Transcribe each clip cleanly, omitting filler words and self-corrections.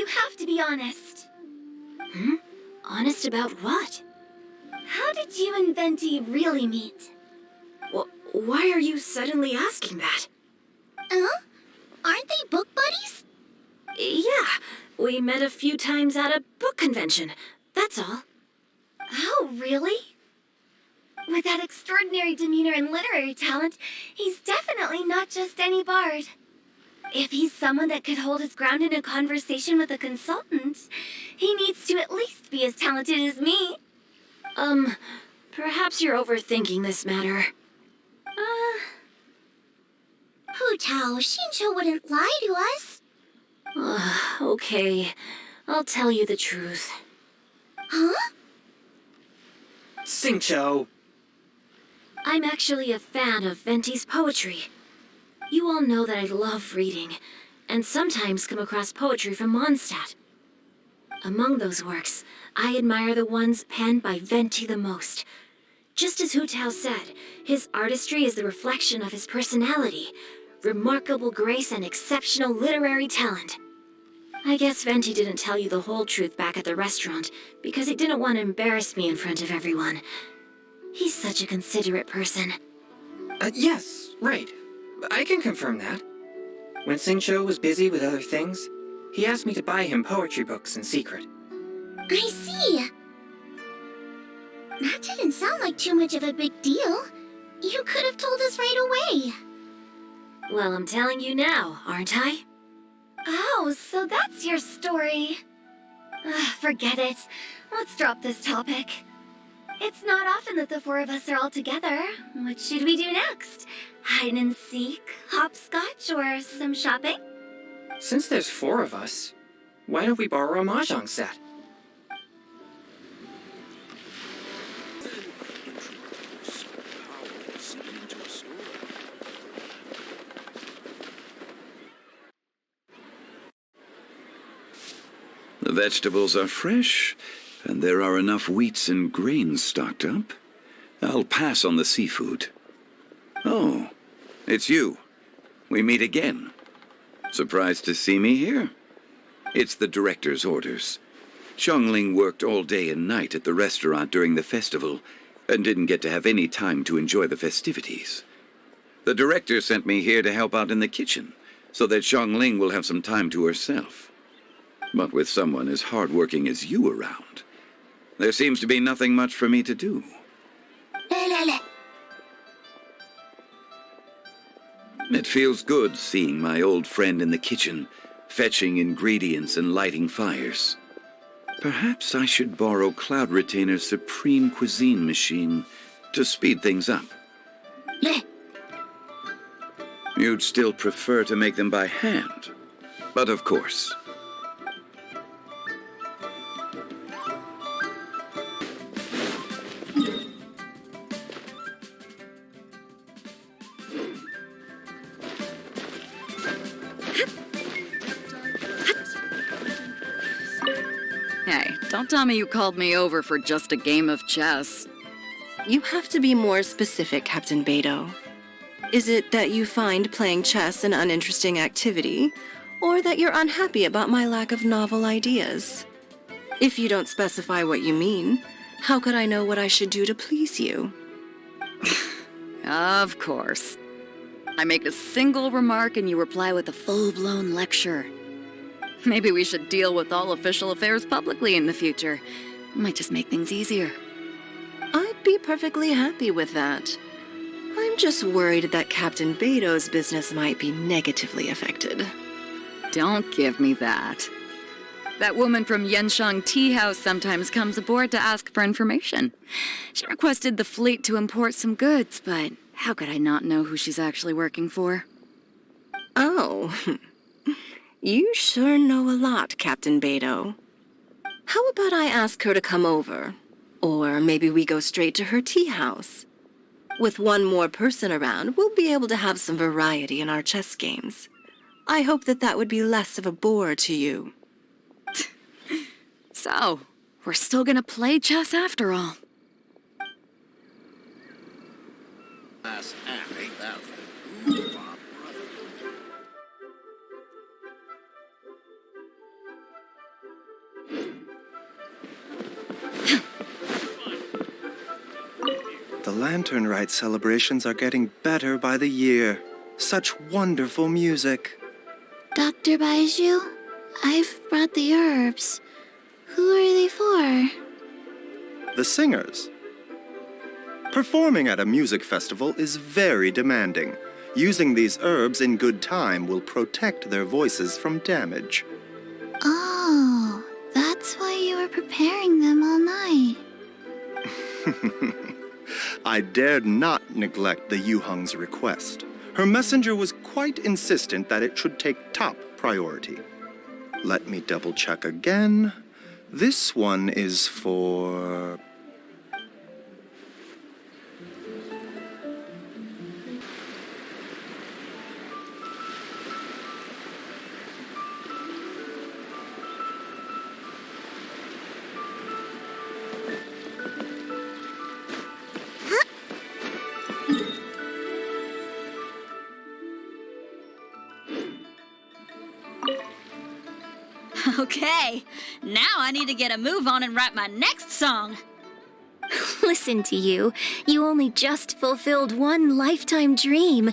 you have to be honest. Hmm? Honest about what? How did you and Venti really meet? Why are you suddenly asking that? Aren't they book buddies? Yeah, we met a few times at a book convention. That's all. Oh, really? With that extraordinary demeanor and literary talent, he's definitely not just any bard. If he's someone that could hold his ground in a conversation with a consultant, he needs to at least be as talented as me. Perhaps you're overthinking this matter. Hu Tao, Xingqiu wouldn't lie to us. Okay, I'll tell you the truth. Huh? Xingqiu! I'm actually a fan of Venti's poetry. You all know that I love reading, and sometimes come across poetry from Mondstadt. Among those works, I admire the ones penned by Venti the most. Just as Hu Tao said, his artistry is the reflection of his personality, remarkable grace and exceptional literary talent. I guess Venti didn't tell you the whole truth back at the restaurant, because he didn't want to embarrass me in front of everyone. He's such a considerate person. Yes, right. I can confirm that. When Xingqiu was busy with other things, he asked me to buy him poetry books in secret. I see. That didn't sound like too much of a big deal. You could have told us right away. Well, I'm telling you now, aren't I? Oh, so that's your story. Forget it. Let's drop this topic. It's not often that the four of us are all together. What should we do next? Hide and seek, hopscotch, or some shopping? Since there's 4 of us, why don't we borrow a mahjong set? The vegetables are fresh, and there are enough wheats and grains stocked up. I'll pass on the seafood. Oh, it's you. We meet again. Surprised to see me here? It's the director's orders. Xiangling worked all day and night at the restaurant during the festival, and didn't get to have any time to enjoy the festivities. The director sent me here to help out in the kitchen, so that Xiangling will have some time to herself. But with someone as hardworking as you around, there seems to be nothing much for me to do. It feels good seeing my old friend in the kitchen, fetching ingredients and lighting fires. Perhaps I should borrow Cloud Retainer's Supreme Cuisine machine to speed things up. You'd still prefer to make them by hand, but of course. Hey, don't tell me you called me over for just a game of chess. You have to be more specific, Captain Beidou. Is it that you find playing chess an uninteresting activity, or that you're unhappy about my lack of novel ideas? If you don't specify what you mean, how could I know what I should do to please you? Of course. I make a single remark and you reply with a full-blown lecture. Maybe we should deal with all official affairs publicly in the future. Might just make things easier. I'd be perfectly happy with that. I'm just worried that Captain Beidou's business might be negatively affected. Don't give me that. That woman from Yanshang Tea House sometimes comes aboard to ask for information. She requested the fleet to import some goods, but how could I not know who she's actually working for? Oh, you sure know a lot, Captain Beidou. How about I ask her to come over? Or maybe we go straight to her tea house. With one more person around, we'll be able to have some variety in our chess games. I hope that would be less of a bore to you. So, we're still gonna play chess after all. Lantern Rite celebrations are getting better by the year. Such wonderful music. Dr. Baizhu, I've brought the herbs. Who are they for? The singers. Performing at a music festival is very demanding. Using these herbs in good time will protect their voices from damage. Oh, that's why you were preparing them all night. I dared not neglect the Yuheng's request. Her messenger was quite insistent that it should take top priority. Let me double check again. This one is for... Okay, now I need to get a move on and write my next song. Listen to you. You only just fulfilled one lifetime dream.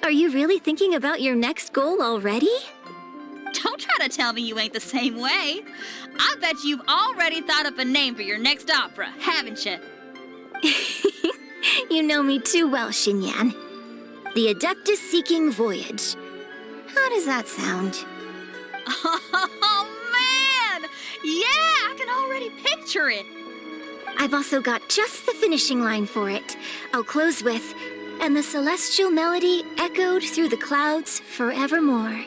Are you really thinking about your next goal already? Don't try to tell me you ain't the same way. I bet you've already thought up a name for your next opera, haven't you? You know me too well, Xinyan. The Adeptus-Seeking Voyage. How does that sound? Oh, man! Yeah, I can already picture it. I've also got just the finishing line for it. I'll close with, "And the celestial melody echoed through the clouds forevermore."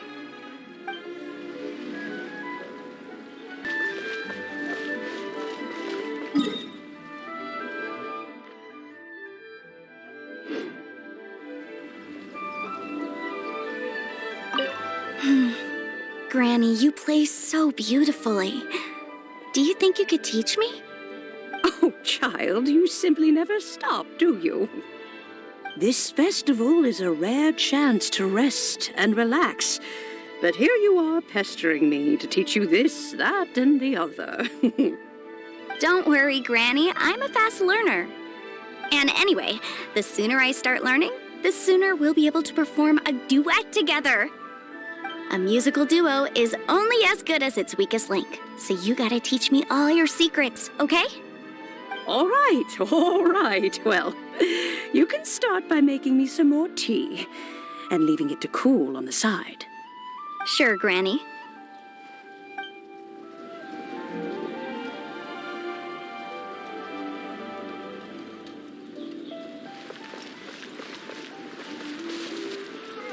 Granny, you play so beautifully. Do you think you could teach me? Oh, child, you simply never stop, do you? This festival is a rare chance to rest and relax. But here you are pestering me to teach you this, that, and the other. Don't worry, Granny. I'm a fast learner. And anyway, the sooner I start learning, the sooner we'll be able to perform a duet together. A musical duo is only as good as its weakest link. So you gotta teach me all your secrets, okay? All right. Well, you can start by making me some more tea and leaving it to cool on the side. Sure, Granny.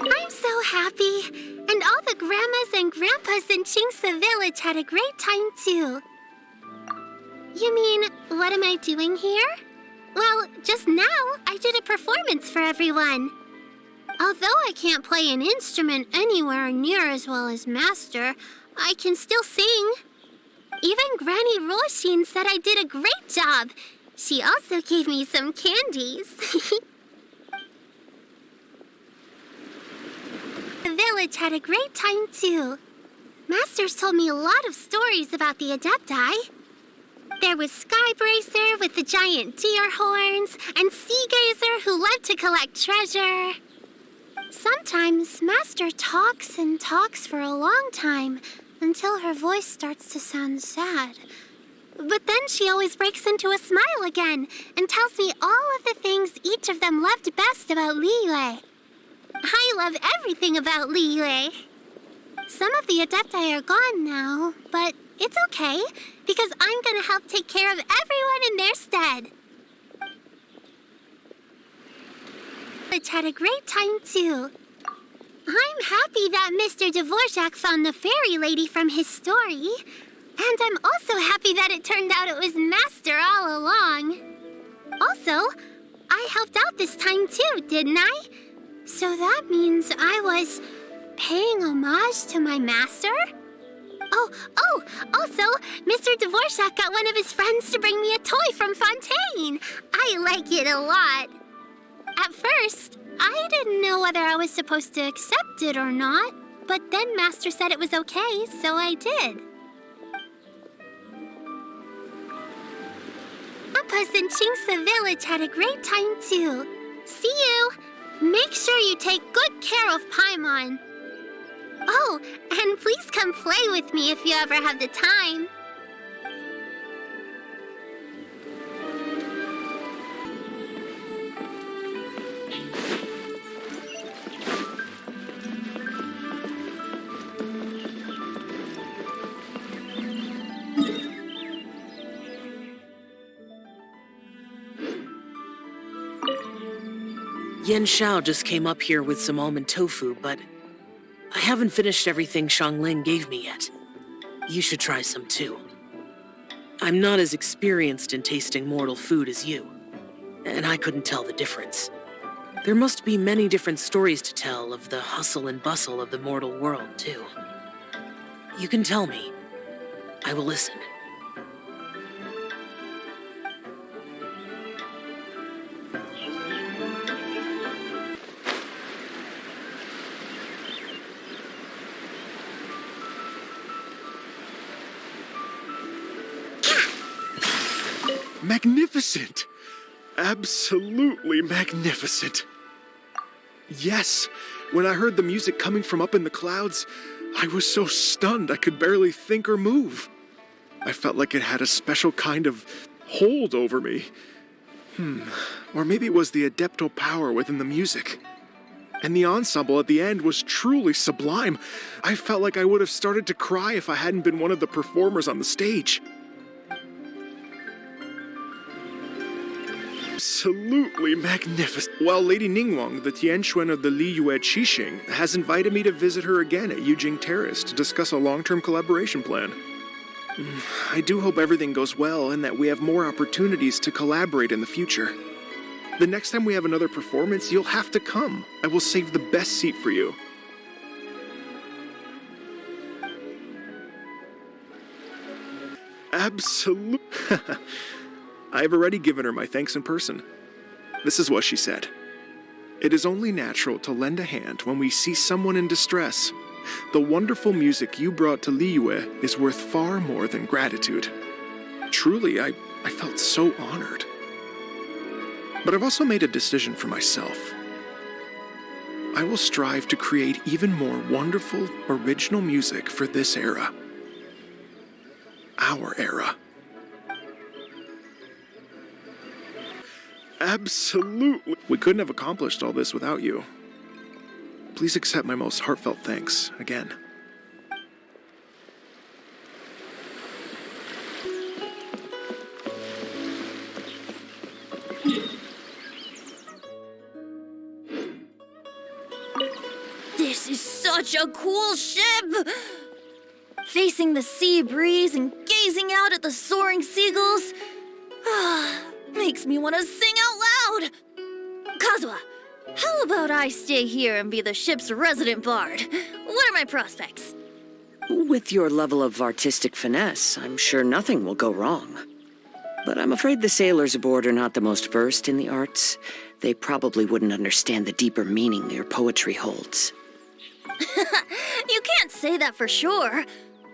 I'm so happy. And all the grandmas and grandpas in Qingce village had a great time too. You mean, what am I doing here? Well, just now, I did a performance for everyone. Although I can't play an instrument anywhere near as well as Master, I can still sing. Even Granny Roshin said I did a great job. She also gave me some candies. The village had a great time too. Masters told me a lot of stories about the Adepti. There was Skybracer with the giant deer horns, and Sea Gazer who loved to collect treasure. Sometimes Master talks and talks for a long time until her voice starts to sound sad. But then she always breaks into a smile again and tells me all of the things each of them loved best about Liyue. I love everything about Liyue. Some of the Adepti are gone now, but it's okay, because I'm gonna help take care of everyone in their stead. Which had a great time too. I'm happy that Mr. Dvorak found the fairy lady from his story. And I'm also happy that it turned out it was Master all along. Also, I helped out this time too, didn't I? So that means I was paying homage to my master? Also, Mr. Dvorak got one of his friends to bring me a toy from Fontaine. I like it a lot. At first, I didn't know whether I was supposed to accept it or not, but then Master said it was okay, so I did. octopus in Qingce village had a great time too. See you! Make sure you take good care of Paimon. Oh, and please come play with me if you ever have the time. Yan Xiao just came up here with some almond tofu, but I haven't finished everything Xiangling gave me yet. You should try some too. I'm not as experienced in tasting mortal food as you, and I couldn't tell the difference. There must be many different stories to tell of the hustle and bustle of the mortal world, too. You can tell me. I will listen. Magnificent! Absolutely magnificent. Yes, when I heard the music coming from up in the clouds, I was so stunned I could barely think or move. I felt like it had a special kind of hold over me. Or maybe it was the adeptal power within the music. And the ensemble at the end was truly sublime. I felt like I would have started to cry if I hadn't been one of the performers on the stage. Absolutely magnificent. Well, Lady Ningguan, the Tianquan of the Liyue Qixing, has invited me to visit her again at Yujing Terrace to discuss a long-term collaboration plan. I do hope everything goes well and that we have more opportunities to collaborate in the future. The next time we have another performance, you'll have to come. I will save the best seat for you. Absolutely. I have already given her my thanks in person. This is what she said. It is only natural to lend a hand when we see someone in distress. The wonderful music you brought to Liyue is worth far more than gratitude. Truly, I felt so honored. But I've also made a decision for myself. I will strive to create even more wonderful, original music for this era. Our era. Absolutely. We couldn't have accomplished all this without you. Please accept my most heartfelt thanks again. This is such a cool ship! Facing the sea breeze and gazing out at the soaring seagulls. Makes me want to sing out loud! Kazuha, how about I stay here and be the ship's resident bard? What are my prospects? With your level of artistic finesse, I'm sure nothing will go wrong. But I'm afraid the sailors aboard are not the most versed in the arts. They probably wouldn't understand the deeper meaning your poetry holds. You can't say that for sure.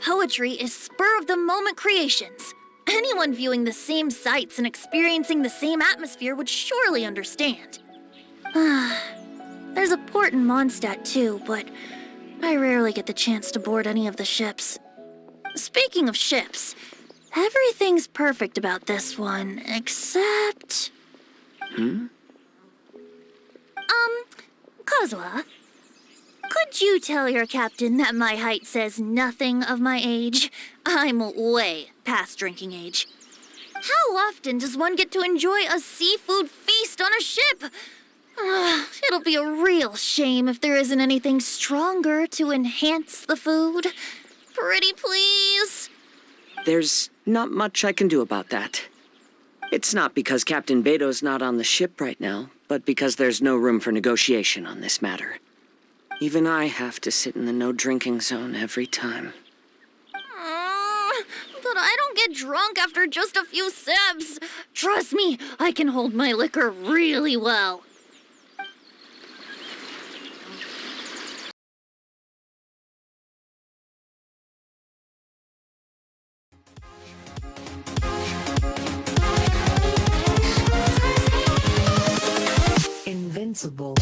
Poetry is spur-of-the-moment creations. Anyone viewing the same sights and experiencing the same atmosphere would surely understand. There's a port in Mondstadt too, but I rarely get the chance to board any of the ships. Speaking of ships, everything's perfect about this one, except... Kazuha, could you tell your captain that my height says nothing of my age? I'm way past drinking age. How often does one get to enjoy a seafood feast on a ship? It'll be a real shame if there isn't anything stronger to enhance the food. Pretty please? There's not much I can do about that. It's not because Captain Beidou's not on the ship right now, but because there's no room for negotiation on this matter. Even I have to sit in the no-drinking zone every time. But I don't get drunk after just a few sips. Trust me, I can hold my liquor really well. responsible.